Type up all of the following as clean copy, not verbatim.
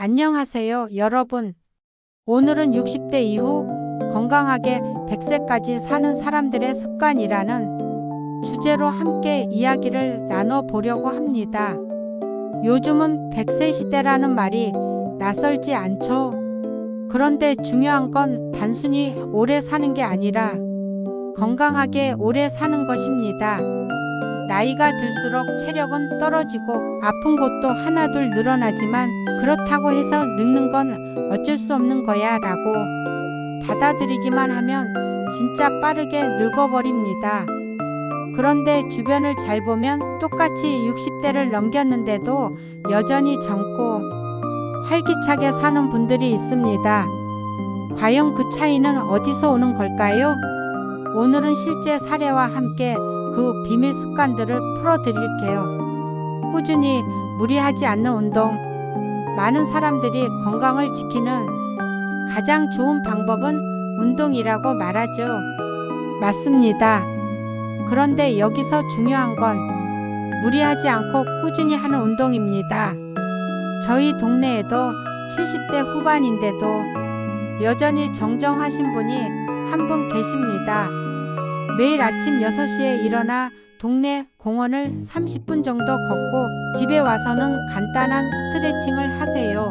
안녕하세요, 여러분. 오늘은 60대 이후 건강하게 100세까지 사는 사람들의 습관이라는 주제로 함께 이야기를 나눠보려고 합니다. 요즘은 100세 시대라는 말이 낯설지 않죠? 그런데 중요한 건 단순히 오래 사는 게 아니라 건강하게 오래 사는 것입니다. 나이가 들수록 체력은 떨어지고 아픈 곳도 하나둘 늘어나지만 그렇다고 해서 늙는 건 어쩔 수 없는 거야 라고 받아들이기만 하면 진짜 빠르게 늙어버립니다. 그런데 주변을 잘 보면 똑같이 60대를 넘겼는데도 여전히 젊고 활기차게 사는 분들이 있습니다. 과연 그 차이는 어디서 오는 걸까요? 오늘은 실제 사례와 함께 그 비밀 습관들을 풀어드릴게요. 꾸준히 무리하지 않는 운동. 많은 사람들이 건강을 지키는 가장 좋은 방법은 운동이라고 말하죠. 맞습니다. 그런데 여기서 중요한 건 무리하지 않고 꾸준히 하는 운동입니다. 저희 동네에도 70대 후반인데도 여전히 정정하신 분이 한 분 계십니다. 매일 아침 6시에 일어나 동네 공원을 30분 정도 걷고 집에 와서는 간단한 스트레칭을 하세요.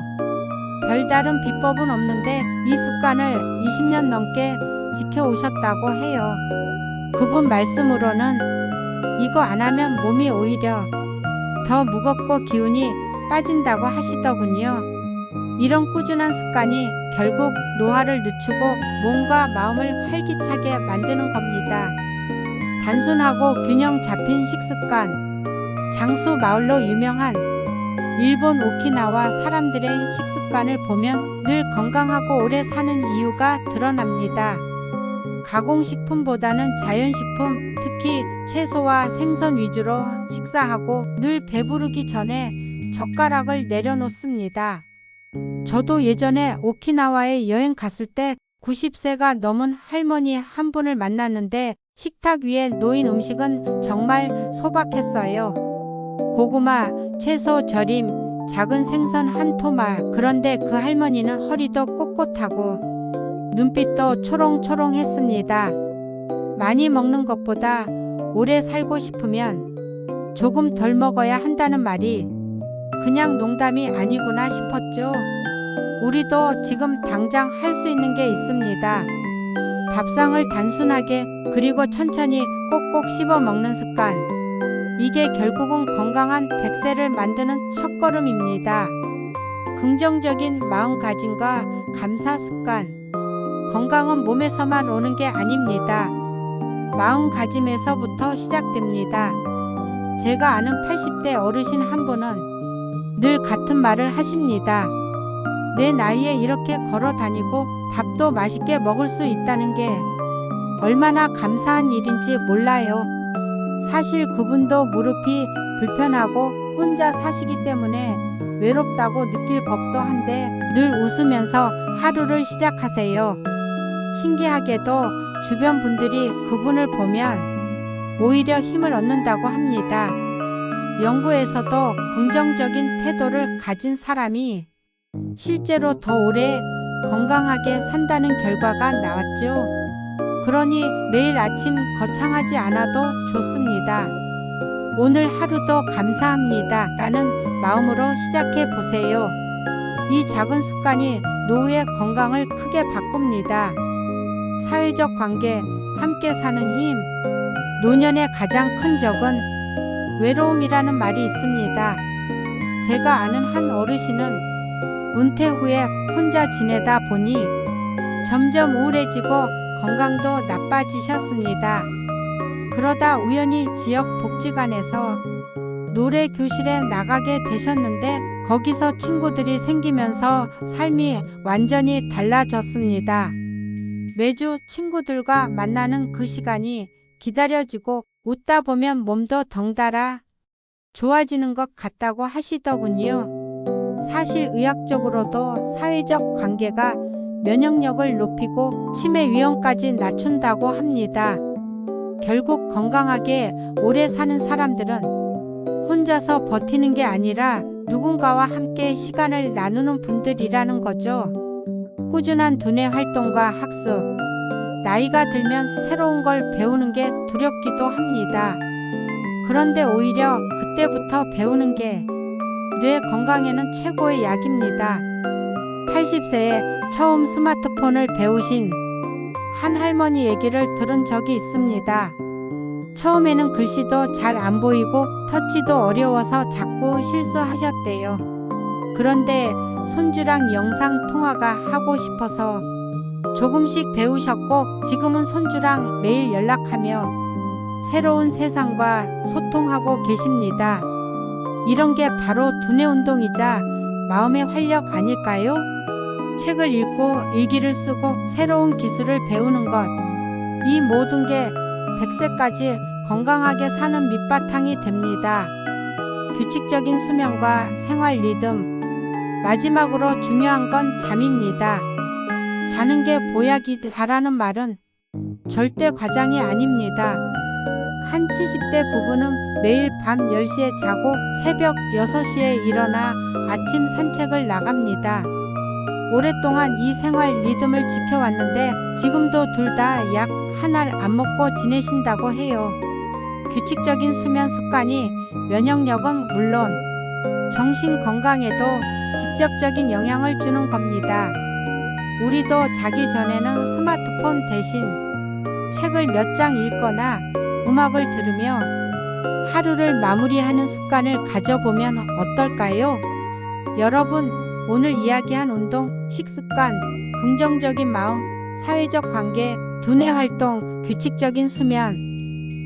별다른 비법은 없는데 이 습관을 20년 넘게 지켜오셨다고 해요. 그분 말씀으로는 이거 안 하면 몸이 오히려 더 무겁고 기운이 빠진다고 하시더군요. 이런 꾸준한 습관이 결국 노화를 늦추고 몸과 마음을 활기차게 만드는 겁니다. 단순하고 균형 잡힌 식습관. 장수 마을로 유명한 일본 오키나와 사람들의 식습관을 보면 늘 건강하고 오래 사는 이유가 드러납니다. 가공식품보다는 자연식품, 특히 채소와 생선 위주로 식사하고 늘 배부르기 전에 젓가락을 내려놓습니다. 저도 예전에 오키나와에 여행 갔을 때 90세가 넘은 할머니 한 분을 만났는데 식탁 위에 놓인 음식은 정말 소박했어요. 고구마, 채소 절임, 작은 생선 한 토막. 그런데 그 할머니는 허리도 꼿꼿하고 눈빛도 초롱초롱했습니다. 많이 먹는 것보다 오래 살고 싶으면 조금 덜 먹어야 한다는 말이 그냥 농담이 아니구나 싶었죠. 우리도 지금 당장 할 수 있는 게 있습니다. 밥상을 단순하게 그리고 천천히 꼭꼭 씹어 먹는 습관. 이게 결국은 건강한 100세를 만드는 첫걸음입니다. 긍정적인 마음가짐과 감사 습관. 건강은 몸에서만 오는 게 아닙니다. 마음가짐에서부터 시작됩니다. 제가 아는 80대 어르신 한 분은 늘 같은 말을 하십니다. 내 나이에 이렇게 걸어 다니고 밥도 맛있게 먹을 수 있다는 게 얼마나 감사한 일인지 몰라요. 사실 그분도 무릎이 불편하고 혼자 사시기 때문에 외롭다고 느낄 법도 한데 늘 웃으면서 하루를 시작하세요. 신기하게도 주변 분들이 그분을 보면 오히려 힘을 얻는다고 합니다. 연구에서도 긍정적인 태도를 가진 사람이 실제로 더 오래 건강하게 산다는 결과가 나왔죠. 그러니 매일 아침 거창하지 않아도 좋습니다. 오늘 하루도 감사합니다 라는 마음으로 시작해 보세요. 이 작은 습관이 노후의 건강을 크게 바꿉니다. 사회적 관계, 함께 사는 힘. 노년의 가장 큰 적은 외로움이라는 말이 있습니다. 제가 아는 한 어르신은 은퇴 후에 혼자 지내다 보니 점점 우울해지고 건강도 나빠지셨습니다. 그러다 우연히 지역 복지관에서 노래 교실에 나가게 되셨는데 거기서 친구들이 생기면서 삶이 완전히 달라졌습니다. 매주 친구들과 만나는 그 시간이 기다려지고 웃다 보면 몸도 덩달아 좋아지는 것 같다고 하시더군요. 사실 의학적으로도 사회적 관계가 면역력을 높이고 치매 위험까지 낮춘다고 합니다. 결국 건강하게 오래 사는 사람들은 혼자서 버티는 게 아니라 누군가와 함께 시간을 나누는 분들이라는 거죠. 꾸준한 두뇌 활동과 학습. 나이가 들면 새로운 걸 배우는 게 두렵기도 합니다. 그런데 오히려 그때부터 배우는 게 뇌 건강에는 최고의 약입니다. 80세에 처음 스마트폰을 배우신 한 할머니 얘기를 들은 적이 있습니다. 처음에는 글씨도 잘 안 보이고 터치도 어려워서 자꾸 실수하셨대요. 그런데 손주랑 영상 통화가 하고 싶어서 조금씩 배우셨고 지금은 손주랑 매일 연락하며 새로운 세상과 소통하고 계십니다. 이런 게 바로 두뇌 운동이자 마음의 활력 아닐까요? 책을 읽고 일기를 쓰고 새로운 기술을 배우는 것. 이 모든 게 100세까지 건강하게 사는 밑바탕이 됩니다. 규칙적인 수면과 생활 리듬. 마지막으로 중요한 건 잠입니다. 자는 게 보약이다라는 말은 절대 과장이 아닙니다. 한 70대 부부는 매일 밤 10시에 자고 새벽 6시에 일어나 아침 산책을 나갑니다. 오랫동안 이 생활 리듬을 지켜왔는데 지금도 둘 다 약 한 알 안 먹고 지내신다고 해요. 규칙적인 수면 습관이 면역력은 물론 정신 건강에도 직접적인 영향을 주는 겁니다. 우리도 자기 전에는 스마트폰 대신 책을 몇 장 읽거나 음악을 들으며 하루를 마무리하는 습관을 가져보면 어떨까요? 여러분, 오늘 이야기한 운동, 식습관, 긍정적인 마음, 사회적 관계, 두뇌 활동, 규칙적인 수면.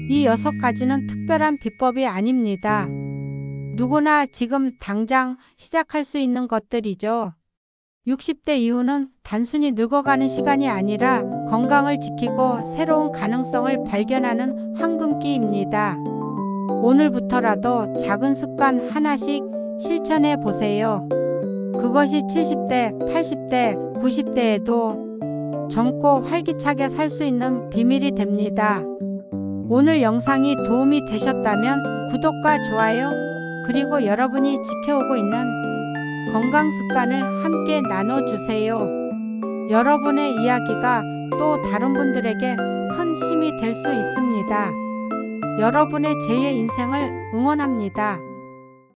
이 6가지는 특별한 비법이 아닙니다. 누구나 지금 당장 시작할 수 있는 것들이죠. 60대 이후는 단순히 늙어가는 시간이 아니라 건강을 지키고 새로운 가능성을 발견하는 황금기입니다. 오늘부터라도 작은 습관 하나씩 실천해 보세요. 그것이 70대, 80대, 90대에도 젊고 활기차게 살 수 있는 비밀이 됩니다. 오늘 영상이 도움이 되셨다면 구독과 좋아요, 그리고 여러분이 지켜오고 있는 건강 습관을 함께 나눠주세요. 여러분의 이야기가 또 다른 분들에게 큰 힘이 될 수 있습니다. 여러분의 제2의 인생을 응원합니다.